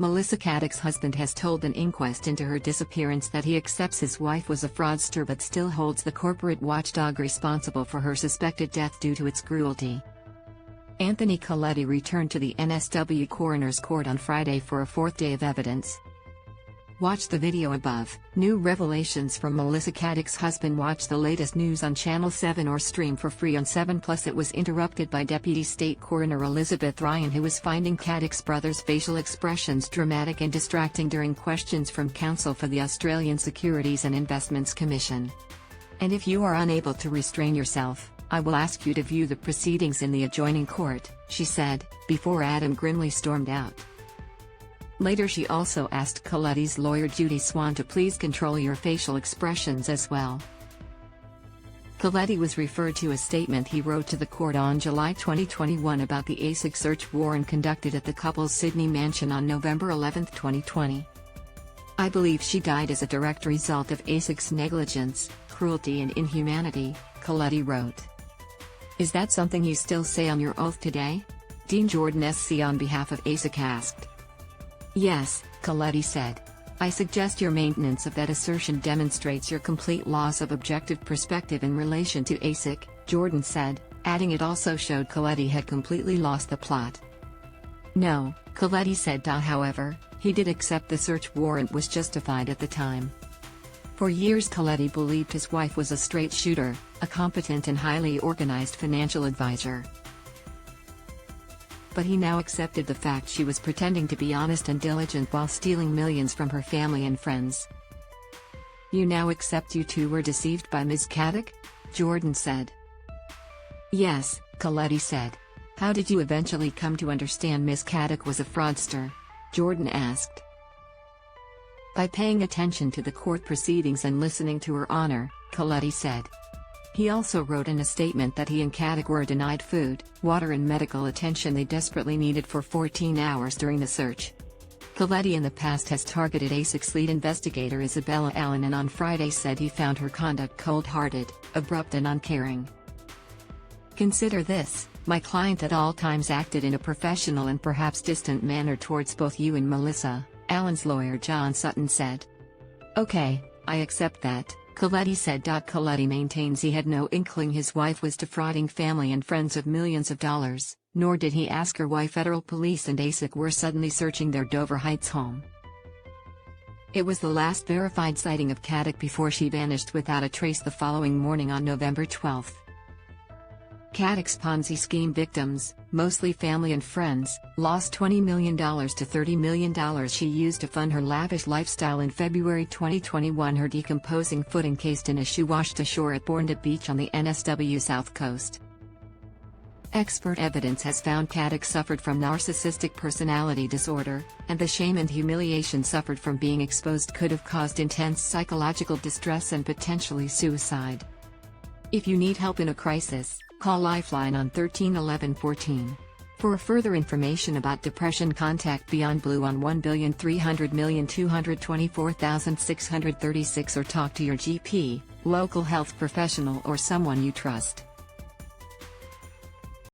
Melissa Caddick's husband has told an inquest into her disappearance that he accepts his wife was a fraudster but still holds the corporate watchdog responsible for her suspected death due to its cruelty. Anthony Koletti returned to the NSW Coroners Court on Friday for a fourth day of evidence. Watch the video above. New revelations from Melissa Caddick's husband. Watch the latest news on Channel 7 or stream for free on 7+. It was interrupted by Deputy State Coroner Elizabeth Ryan, who was finding Caddick's brother's facial expressions dramatic and distracting during questions from counsel for the Australian Securities and Investments Commission. And if you are unable to restrain yourself, I will ask you to view the proceedings in the adjoining court, she said, before Adam grimly stormed out. Later she also asked Koletti's lawyer Judy Swan to please control your facial expressions as well. Koletti was referred to a statement he wrote to the court on July 2021 about the ASIC search warrant conducted at the couple's Sydney mansion on November 11, 2020. I believe she died as a direct result of ASIC's negligence, cruelty and inhumanity, Koletti wrote. Is that something you still say on your oath today? Dean Jordan SC on behalf of ASIC asked. Yes, Koletti said. I suggest your maintenance of that assertion demonstrates your complete loss of objective perspective in relation to ASIC, Jordan said, adding it also showed Koletti had completely lost the plot. No, Koletti said. However, he did accept the search warrant was justified at the time. For years Koletti believed his wife was a straight shooter, a competent and highly organized financial advisor. But he now accepted the fact she was pretending to be honest and diligent while stealing millions from her family and friends. You now accept you two were deceived by Ms. Caddick? Jordan said. Yes, Koletti said. How did you eventually come to understand Ms. Caddick was a fraudster? Jordan asked. By paying attention to the court proceedings and listening to Her Honor, Koletti said. He also wrote in a statement that he and Caddick were denied food, water and medical attention they desperately needed for 14 hours during the search. Koletti in the past has targeted ASIC's lead investigator Isabella Allen and on Friday said he found her conduct cold-hearted, abrupt and uncaring. Consider this, my client at all times acted in a professional and perhaps distant manner towards both you and Melissa, Allen's lawyer John Sutton said. Okay, I accept that, Koletti said. Koletti maintains he had no inkling his wife was defrauding family and friends of millions of dollars, nor did he ask her why federal police and ASIC were suddenly searching their Dover Heights home. It was the last verified sighting of Caddick before she vanished without a trace the following morning on November 12. Caddick's Ponzi scheme victims, mostly family and friends, lost $20 million to $30 million she used to fund her lavish lifestyle. In February 2021, her decomposing foot encased in a shoe washed ashore at Bournda Beach on the NSW South Coast. Expert evidence has found Caddick suffered from narcissistic personality disorder, and the shame and humiliation suffered from being exposed could have caused intense psychological distress and potentially suicide. If you need help in a crisis, call Lifeline on 13 11 14. For further information about depression, contact Beyond Blue on 1,300,224,636 or talk to your GP, local health professional or someone you trust.